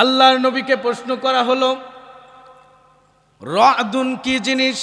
আল্লাহর নবীকে প্রশ্ন করা হলো, রাদুন কি জিনিস?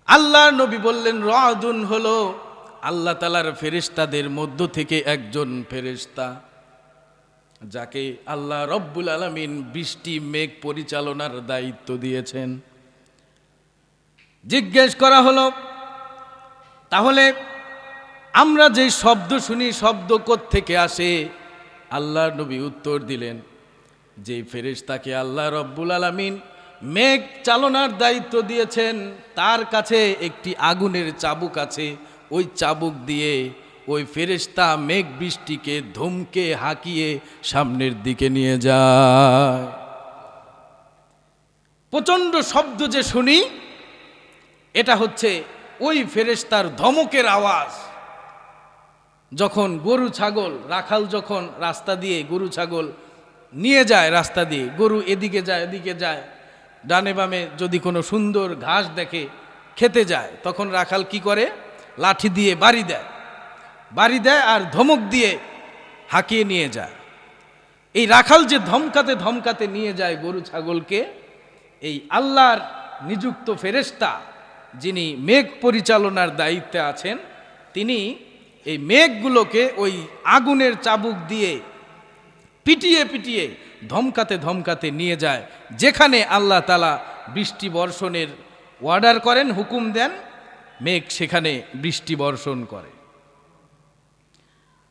আল্লাহর নবী বললেন, রাদুন হলো আল্লাহ তাআলার ফেরেশতাদের মধ্য থেকে একজন ফেরেশতা, যাকে আল্লাহ রব্বুল আলামিন বৃষ্টি মেঘ পরিচালনার দায়িত্ব দিয়েছেন। জিজ্ঞেস করা হলো, তাহলে আমরা যে শব্দ শুনি, শব্দ কোত্থেকে আসে? আল্লাহর নবী উত্তর দিলেন, যে ফেরেশতাকে আল্লাহ রব্বুল আলামিন মেঘ চালনার দায়িত্ব দিয়েছেন, তার কাছে একটি আগুনের চাবুক আছে। ওই চাবুক দিয়ে ওই ফেরেশতা মেঘ বৃষ্টিকে ধমকে হাঁকিয়ে সামনের দিকে নিয়ে যায়। প্রচণ্ড শব্দ যে শুনি, এটা হচ্ছে ওই ফেরেশতার ধমকের আওয়াজ। যখন গরু ছাগল, রাখাল যখন রাস্তা দিয়ে গরু ছাগল নিয়ে যায়, রাস্তা দিয়ে গরু এদিকে যায় এদিকে যায়, ডানে বামে যদি কোনো সুন্দর ঘাস দেখে খেতে যায়, তখন রাখাল কি করে? লাঠি দিয়ে বাড়ি দেয় আর ধমক দিয়ে হাঁকিয়ে নিয়ে যায়। এই রাখাল যে ধমকাতে ধমকাতে নিয়ে যায় গরু ছাগলকে, এই আল্লাহর নিযুক্ত ফেরেশতা যিনি মেঘ পরিচালনার দায়িত্বে আছেন, তিনি এই মেঘগুলোকে ওই আগুনের চাবুক দিয়ে পিটিয়ে পিটিয়ে ধমকাতে ধমকাতে নিয়ে যায়, যেখানে আল্লাহ তাআলা বৃষ্টি বর্ষণের অর্ডার করেন, হুকুম দেন, মেঘ সেখানে বৃষ্টি বর্ষণ করে।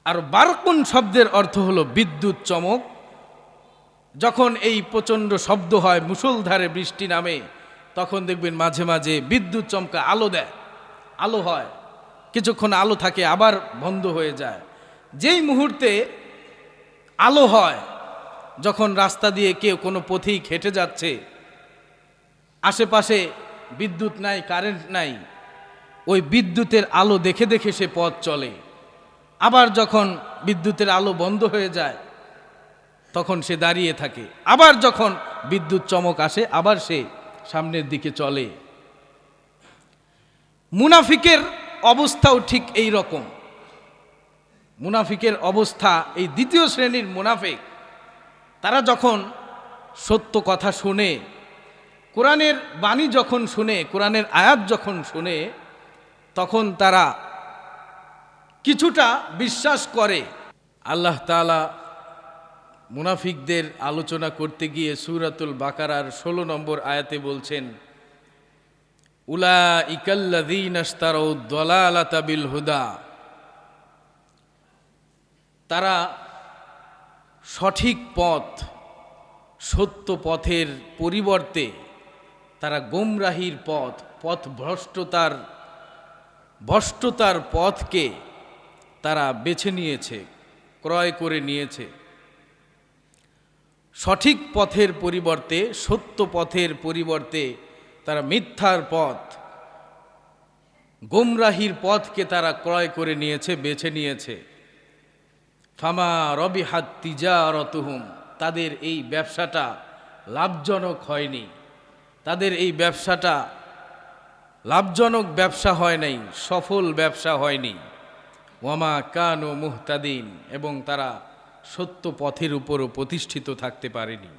আর বারকুন শব্দের অর্থ হলো বিদ্যুৎ চমক। যখন এই প্রচণ্ড শব্দ হয়, মুষলধারে বৃষ্টি নামে, তখন দেখবেন মাঝে মাঝে বিদ্যুৎ চমকা আলো দেয়, আলো হয়, কিছুক্ষণ আলো থাকে আবার বন্ধ হয়ে যায়। যেই মুহূর্তে আলো হয়, যখন রাস্তা দিয়ে কেউ কোনো পথেই হেঁটে যাচ্ছে, আশেপাশে বিদ্যুৎ নাই, কারেন্ট নাই, ওই বিদ্যুতের আলো দেখে দেখে সে পথ চলে। আবার যখন বিদ্যুতের আলো বন্ধ হয়ে যায়, তখন সে দাঁড়িয়ে থাকে। আবার যখন বিদ্যুৎ চমক আসে, আবার সে সামনের দিকে চলে। মুনাফিকের অবস্থাও ঠিক এই রকম। মুনাফিকের অবস্থা, এই দ্বিতীয় শ্রেণীর মুনাফিক, তারা যখন সত্য কথা শুনে, কোরআনের বাণী যখন শুনে, কোরআনের আয়াত যখন শুনে, তখন তারা কিছুটা বিশ্বাস করে। আল্লাহ তাআলা মুনাফিকদের আলোচনা করতে গিয়ে সূরাতুল বাকারার 16 নম্বর আয়াতে বলছেন, উলাইকাল্লাযীনা ইশতারাউদ দালালাতা বিল হুদা, তারা সঠিক পথ, সত্য পথের পরিবর্তে তারা গোমরাহির পথ ভ্রষ্টতার পথকে তারা বেছে নিয়েছে, ক্রয় করে নিয়েছে। সঠিক পথের পরিবর্তে, সত্য পথের পরিবর্তে তারা মিথ্যার পথ, গোমরাহির পথকে তারা ক্রয় করে নিয়েছে, বেছে নিয়েছে। ফামা রবিহাত তিজারাতুহুম, তাদের এই ব্যবসাটা লাভজনক হয়নি, তাদের এই ব্যবসাটা লাভজনক ব্যবসা হয় নাই, সফল ব্যবসা হয়নি। ওয়ামা কানু মুহতাদিন, এবং তারা সত্য পথের উপরও প্রতিষ্ঠিত থাকতে পারেনি।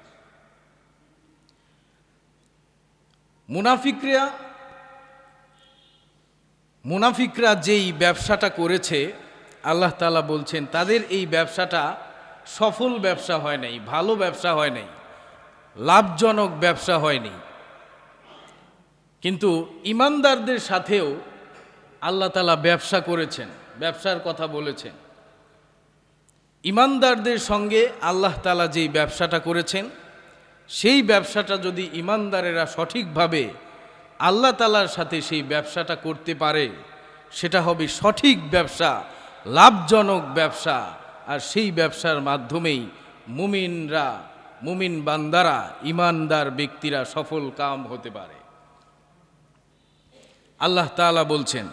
মুনাফিকরা যেই ব্যবসাটা করেছে, আল্লাহ তাআলা বলছেন তাদের এই ব্যবসাটা সফল ব্যবসা হয় নাই, ভালো ব্যবসা হয় নাই, লাভজনক ব্যবসা হয়নি। কিন্তু ইমানদারদের সাথেও আল্লাহ তাআলা ব্যবসা করেছেন, ব্যবসার কথা বলেছেন। ইমানদারদের সঙ্গে আল্লাহ তাআলা যেই ব্যবসাটা করেছেন, সেই ব্যবসাটা যদি ইমানদারেরা সঠিকভাবে আল্লাহ তাআলার সাথে সেই ব্যবসাটা করতে পারে, সেটা হবে সঠিক ব্যবসা, লাভজনক ব্যবসা। আর সেই ব্যবসার মাধ্যমেই মুমিন বান্দারা, ইমানদার ব্যক্তিরা সফল কাম হতে পারে। আল্লাহ তাআলা বলছেন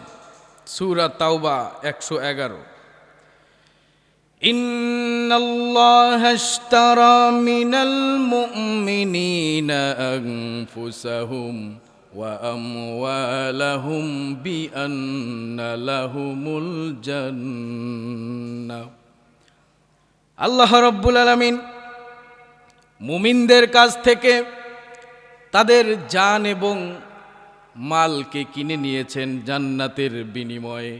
সূরা তাওবা 111, ইন্নাল্লাহা ইশতারা মিনাল মুমিনিনা আনফুসাহুম ওয়া আমওয়ালাহুম বিআন্না লাহুমুল জান্নাহ। আল্লাহ রাব্বুল আলামিন মুমিনদের কাছ থেকে তাদের জান এবং মালকে কিনে নিয়েছেন জান্নাতের বিনিময়ে।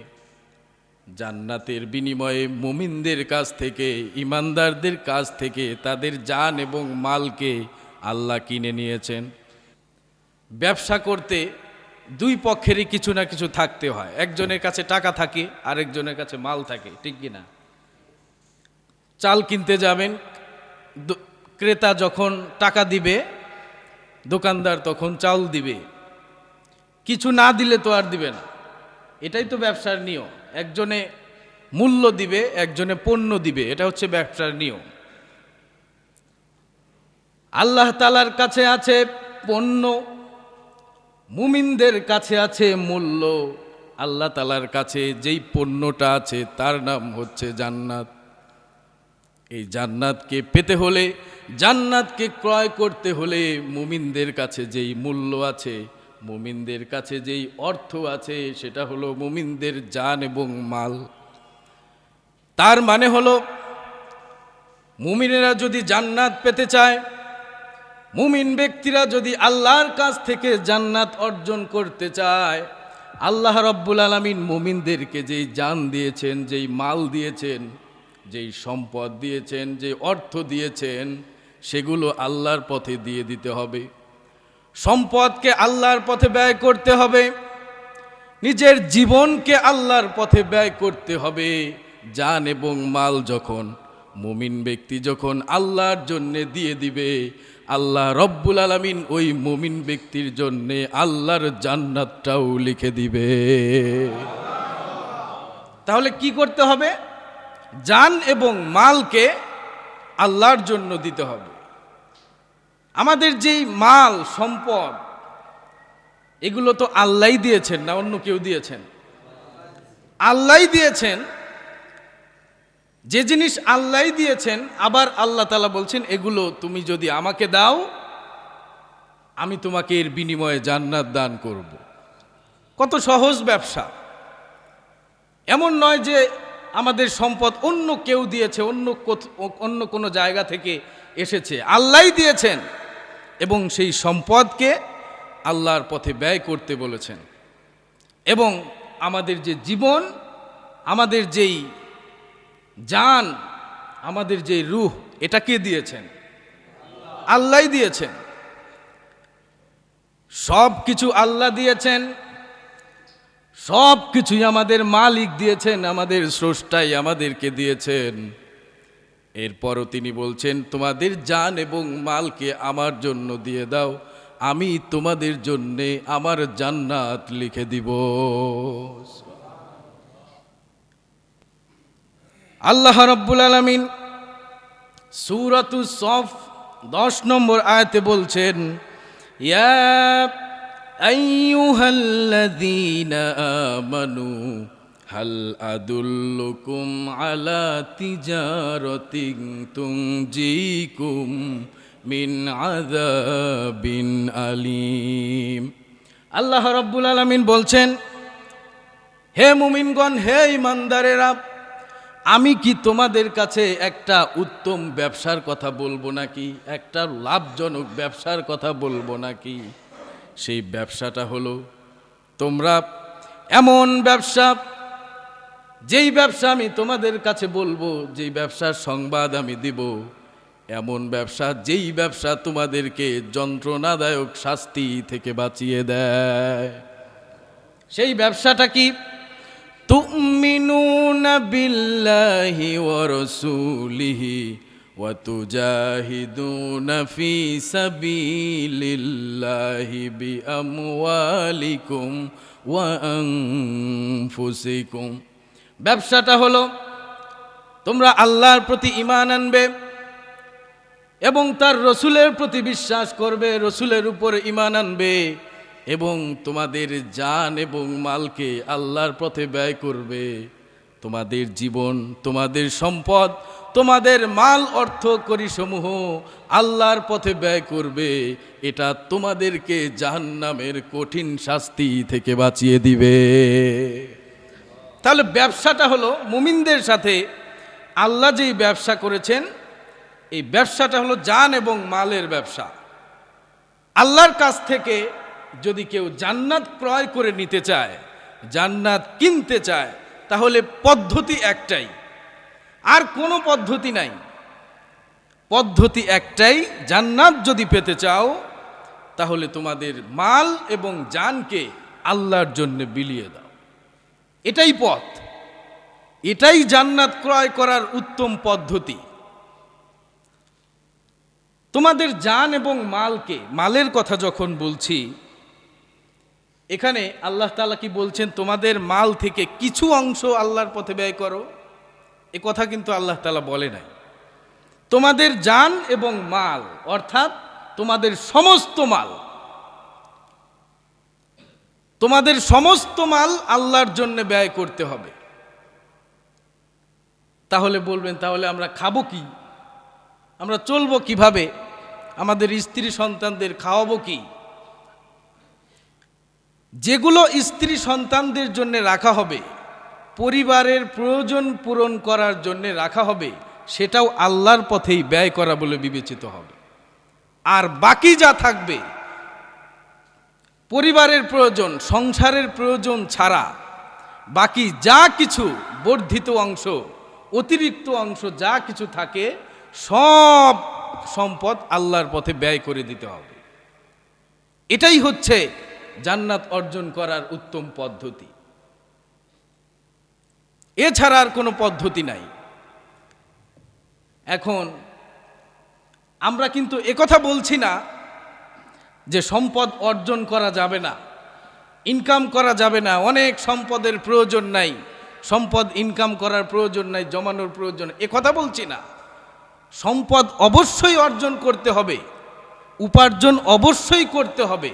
জান্নাতের বিনিময়ে মুমিনদের কাছ থেকে, ইমানদারদের কাছ থেকে তাদের জান এবং মালকে আল্লাহ কিনে নিয়েছেন। ব্যবসা করতে দুই পক্ষেরই কিছু না কিছু থাকতে হয়। একজনের কাছে টাকা থাকে, আরেকজনের কাছে মাল থাকে, ঠিক কি না? চাল কিনতে যাবেন, ক্রেতা যখন টাকা দিবে, দোকানদার তখন চাল দিবে। কিছু না দিলে তো আর দিবে না। এটাই তো ব্যবসার নিয়ম। একজনে মূল্য দিবে, একজনে পণ্য দিবে, এটা হচ্ছে ব্যবসার নিয়ম। আল্লাহ তাআলার কাছে আছে পণ্য, মুমিনদের কাছে আছে মূল্য। আল্লাহ তাআলার কাছে যেই পণ্যটা আছে তার নাম হচ্ছে জান্নাত। এই জান্নাতকে পেতে হলে, জান্নাতকে ক্রয় করতে হলে মুমিনদের কাছে যেই মূল্য আছে, মুমিনদের কাছে যেই অর্থ আছে, সেটা হলো মুমিনদের জান এবং মাল। তার মানে হলো মুমিনেরা যদি জান্নাত পেতে চায়, মুমিন ব্যক্তিরা যদি আল্লাহর কাছ থেকে জান্নাত অর্জন করতে চায়, আল্লাহ রাব্বুল আলামিন মুমিনদেরকে যেই জান দিয়েছেন, যেই মাল দিয়েছেন, যেই সম্পদ দিয়েছেন, যে অর্থ দিয়েছেন, সেগুলো আল্লাহর পথে দিয়ে দিতে হবে। সম্পদকে আল্লাহর পথে ব্যয় করতে হবে, নিজের জীবনকে আল্লাহর পথে ব্যয় করতে হবে। জান এবং মাল যখন মুমিন ব্যক্তি যখন আল্লাহর জন্য দিয়ে দিবে, আল্লাহ রব্বুল আলামিন ওই মুমিন ব্যক্তির জন্য আল্লাহর জান্নাতটাও লিখে দিবে। তাহলে কি করতে হবে? জান এবং মালকে আল্লাহর জন্য দিতে হবে। আমাদের যেই মাল সম্পদ, এগুলো তো আল্লাহই দিয়েছেন, না অন্য কেউ দিয়েছেন? আল্লাহই দিয়েছেন। যে জিনিস আল্লাহই দিয়েছেন, আবার আল্লাহ তাআলা বলছেন এগুলো তুমি যদি আমাকে দাও, আমি তোমাকে এর বিনিময়ে জান্নাত দান করব। কত সহজ ব্যবসা। এমন নয় যে আমাদের সম্পদ অন্য কেউ দিয়েছে, অন্য কোনো জায়গা থেকে এসেছে। আল্লাহই দিয়েছেন এবং সেই সম্পদকে আল্লাহর পথে ব্যয় করতে বলেছেন। এবং আমাদের যে জীবন, আমাদের যেই জান, আমাদের যে রূহ, এটা কে দিয়েছেন? আল্লাহই দিয়েছেন। সব কিছু আল্লাহ দিয়েছেন, সব কিছুই আমাদের মালিক দিয়েছেন, আমাদের স্রষ্টাই আমাদেরকে দিয়েছেন। এরপরও তিনি বলছেন তোমাদের জান এবং মালকে আমার জন্য দিয়ে দাও, আমি তোমাদের জন্যে আমার জান্নাত লিখে দিব। আল্লাহ রাব্বুল আলামিন সূরাতুস সফ 10 নম্বর আয়াতে বলছেন, ইয়া আইয়ুহাল্লাযীনা আমানু হাল আদুল্লুকুম আলা তিজারাতিন তুনজিকুম মিন আযাবিন আলীম। আল্লাহ রাব্বুল আলামিন বলছেন, হে মুমিনগণ, হে ঈমানদারেরা, আমি কি তোমাদের কাছে একটা উত্তম ব্যবসার কথা বলবো নাকি? একটা লাভজনক ব্যবসার কথা বলবো নাকি? সেই ব্যবসাটা হলো, তোমরা এমন ব্যবসা, যেই ব্যবসা আমি তোমাদের কাছে বলবো, যেই ব্যবসার সংবাদ আমি দিব, এমন ব্যবসা, যেই ব্যবসা তোমাদেরকে যন্ত্রণাদায়ক শাস্তি থেকে বাঁচিয়ে দেয়। সেই ব্যবসাটা কি? তুমিনুনা বিল্লাহি ওয়া রাসূলিহি ওয়া তুজাহিদুনা ফি সাবিলিল্লাহি বিআমওয়ালিকুম ওয়া আনফুসিকুম। ব্যবসাটা হলো তোমরা আল্লাহর প্রতি ঈমান আনবে এবং তার রসুলের প্রতি বিশ্বাস করবে, রসুলের উপর ঈমান আনবে এবং তোমাদের জান এবং মালকে আল্লাহর পথে ব্যয় করবে। তোমাদের জীবন, তোমাদের সম্পদ, তোমাদের মাল অর্থ কড়িসমূহ আল্লাহর পথে ব্যয় করবে। এটা তোমাদেরকে জাহান্নামের কঠিন শাস্তি থেকে বাঁচিয়ে দিবে। তাহলে ব্যবসাটা হলো মুমিনদের সাথে আল্লাহ যেই ব্যবসা করেছেন, এই ব্যবসাটা হলো জান এবং মালের ব্যবসা। আল্লাহর কাছ থেকে যদি কেউ জান্নাত ক্রয় করে নিতে চায়, জান্নাত কিনতে চায়, তাহলে পদ্ধতি একটাই, আর কোনো পদ্ধতি নাই। পদ্ধতি একটাই, জান্নাত যদি পেতে চাও তাহলে তোমাদের মাল এবং জানকে আল্লাহর জন্য বিলিয়ে দাও। এটাই পথ, এটাই জান্নাত ক্রয় করার উত্তম পদ্ধতি। তোমাদের জান এবং মালকে, মালের কথা যখন বলছি, এখানে আল্লাহ তাআলা কি বলছেন? তোমাদের মাল থেকে কিছু অংশ আল্লাহর পথে ব্যয় করো, এ কথা কিন্তু আল্লাহ তাআলা বলে নাই। তোমাদের জান এবং মাল অর্থাৎ তোমাদের সমস্ত মাল, তোমাদের সমস্ত মাল আল্লাহর জন্য ব্যয় করতে হবে। তাহলে বলবেন, তাহলে আমরা খাবো কি, আমরা চলবো কিভাবে, আমাদের স্ত্রী সন্তানদের খাওয়াবো কি? যেগুলো স্ত্রী সন্তানদের জন্য রাখা হবে, পরিবারের প্রয়োজন পূরণ করার জন্য রাখা হবে, সেটাও আল্লাহর পথেই ব্যয় করা বলে বিবেচিত হবে। আর বাকি যা থাকবে, পরিবারের প্রয়োজন, সংসারের প্রয়োজন ছাড়া বাকি যা কিছু বর্ধিত অংশ, অতিরিক্ত অংশ যা কিছু থাকে, সব সম্পদ আল্লাহর পথে ব্যয় করে দিতে হবে। এটাই হচ্ছে জান্নাত অর্জন করার উত্তম পদ্ধতি। এছাড়া আর কোনো পদ্ধতি নাই। এখন আমরা কিন্তু একথা বলছি না যে সম্পদ অর্জন করা যাবে না, ইনকাম করা যাবে না, অনেক সম্পদের প্রয়োজন নাই, সম্পদ ইনকাম করার প্রয়োজন নাই, জমানোর প্রয়োজন, এ কথা বলছি না। সম্পদ অবশ্যই অর্জন করতে হবে, উপার্জন অবশ্যই করতে হবে,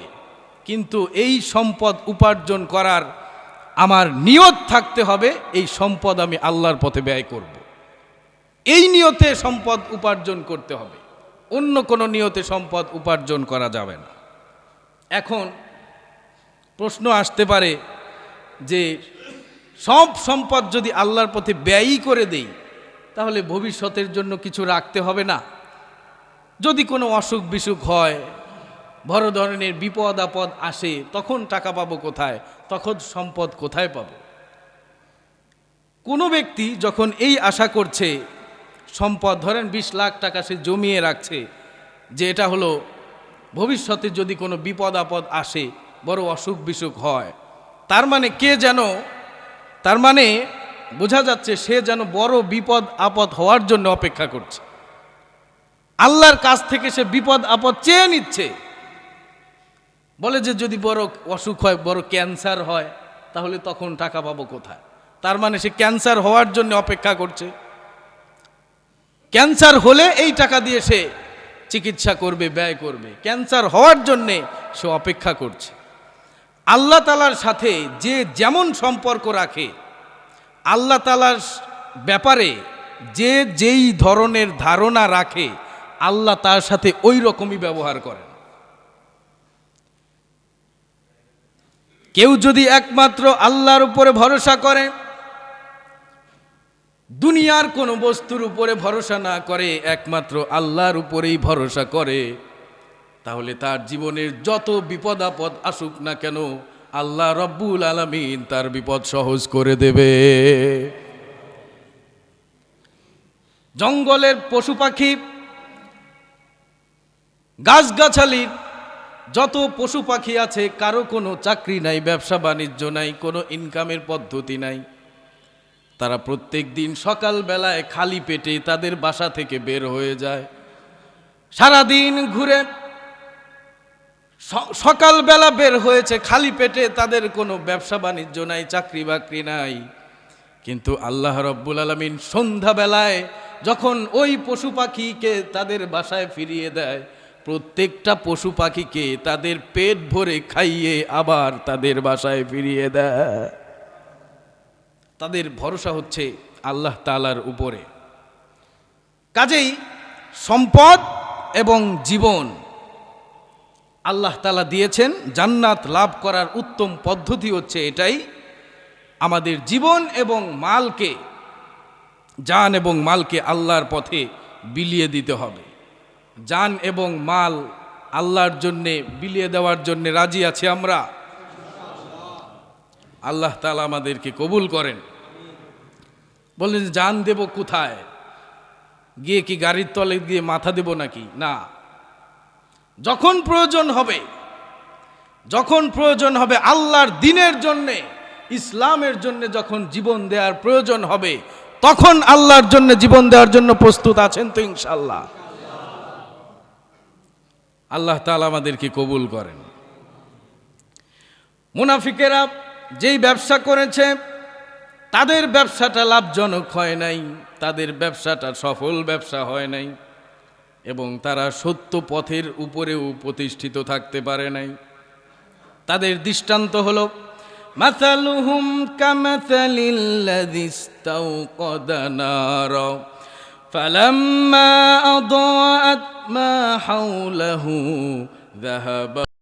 কিন্তু এই সম্পদ উপার্জন করার আমার নিয়ত থাকতে হবে, এই সম্পদ আমি আল্লাহর পথে ব্যয় করব। এই নিয়তে সম্পদ উপার্জন করতে হবে, অন্য কোনো নিয়তে সম্পদ উপার্জন করা যাবে না। এখন প্রশ্ন আসতে পারে যে সব সম্পদ যদি আল্লাহর পথে ব্যয়ই করে দেই, তাহলে ভবিষ্যতের জন্য কিছু রাখতে হবে না? যদি কোনো অসুখ বিসুখ হয়, বড় ধরনের বিপদ আপদ আসে, তখন টাকা পাবো কোথায়, তখন সম্পদ কোথায় পাবো? কোনো ব্যক্তি যখন এই আশা করছে, সম্পদ ধরেন 20 লাখ টাকা সে জমিয়ে রাখছে, যে এটা হলো ভবিষ্যতে যদি কোনো বিপদ আপদ আসে, বড় অসুখ বিসুখ হয়, তার মানে কে যেন, তার মানে বোঝা যাচ্ছে সে যেন বড় বিপদ আপদ হওয়ার জন্য অপেক্ষা করছে, আল্লাহর কাছ থেকে সে বিপদ আপদ চেয়ে নিচ্ছে। বলে যে যদি বড় অসুখ হয়, বড় ক্যান্সার হয়, তাহলে তখন টাকা পাবো কোথায়? তার মানে সে ক্যান্সার হওয়ার জন্য অপেক্ষা করছে, ক্যান্সার হলে এই টাকা দিয়ে সে চিকিৎসা করবে, ব্যয় করবে, ক্যান্সার হওয়ার জন্যে সে অপেক্ষা করছে। আল্লাহ তাআলার সাথে যে যেমন সম্পর্ক রাখে, আল্লাহ তাআলার ব্যাপারে যে যেই ধরনের ধারণা রাখে, আল্লাহ তার সাথে ওই রকমই ব্যবহার করেন। কেউ যদি একমাত্র আল্লাহর উপরে ভরসা করে, দুনিয়ার কোনো বস্তুর উপরে ভরসা না করে, একমাত্র আল্লাহর উপরেই ভরসা করে, তাহলে তার জীবনের যত বিপদ আপদ আসুক না কেন, আল্লাহ রব্বুল আলামিন তার বিপদ সহজ করে দেবে। জঙ্গলের পশু পাখি, গাছগাছালির যত পশু পাখি আছে, কারো কোনো চাকরি নাই, ব্যবসা বাণিজ্য নাই, কোনো ইনকামের পদ্ধতি নাই। তারা প্রত্যেক দিন সকালবেলায় খালি পেটে তাদের বাসা থেকে বের হয়ে যায়, সারাদিন ঘুরে, সকালবেলা বের হয়েছে খালি পেটে, তাদের কোনো ব্যবসা বাণিজ্য নাই, চাকরি বাকরি নাই। কিন্তু আল্লাহ রব্বুল আলামিন সন্ধ্যাবেলায় যখন ওই পশু পাখিকে তাদের বাসায় ফিরিয়ে দেয়, প্রত্যেকটা পশু পাখিকে তাদের পেট ভরে খাইয়ে আবার তাদের বাসায় ফিরিয়ে দেয়। তাদের ভরসা হচ্ছে আল্লাহ তাআলার উপরে। কাজেই সম্পদ এবং জীবন আল্লাহ তাআলা দিয়েছেন, জান্নাত লাভ করার উত্তম পদ্ধতি হচ্ছে এটাই। আমাদের জীবন এবং মালকে, জান এবং মালকে আল্লাহর পথে বিলিয়ে দিতে হবে। জান এবং মাল আল্লাহর জন্যে বিলিয়ে দেওয়ার জন্যে রাজি আছি আমরা। আল্লাহ তাআলা আমাদেরকে কবুল করেন। বললেন জান দেব কোথায়? গিয়ে কি গাড়ির তলে গিয়ে মাথা দেব নাকি? না, যখন প্রয়োজন হবে, যখন প্রয়োজন হবে আল্লাহর দ্বীনের জন্যে, ইসলামের জন্য যখন জীবন দেওয়ার প্রয়োজন হবে, তখন আল্লাহর জন্য জীবন দেওয়ার জন্য প্রস্তুত আছেন তো ইনশাআল্লাহ? আল্লাহ তাআলা আমাদেরকে কবুল করেন। মুনাফিকেরা যেই ব্যবসা করেছে, তাদের ব্যবসাটা লাভজনক হয় নাই, তাদের ব্যবসাটা সফল ব্যবসা হয় নাই, এবং তারা সত্য পথের উপরেও প্রতিষ্ঠিত থাকতে পারে নাই। তাদের দৃষ্টান্ত হলো মাসালুহুম কামাসালিল্লাযী ইসতাওকাদা নারা ফালাম্মা আদাআত মা হাওলাহু যাহাবা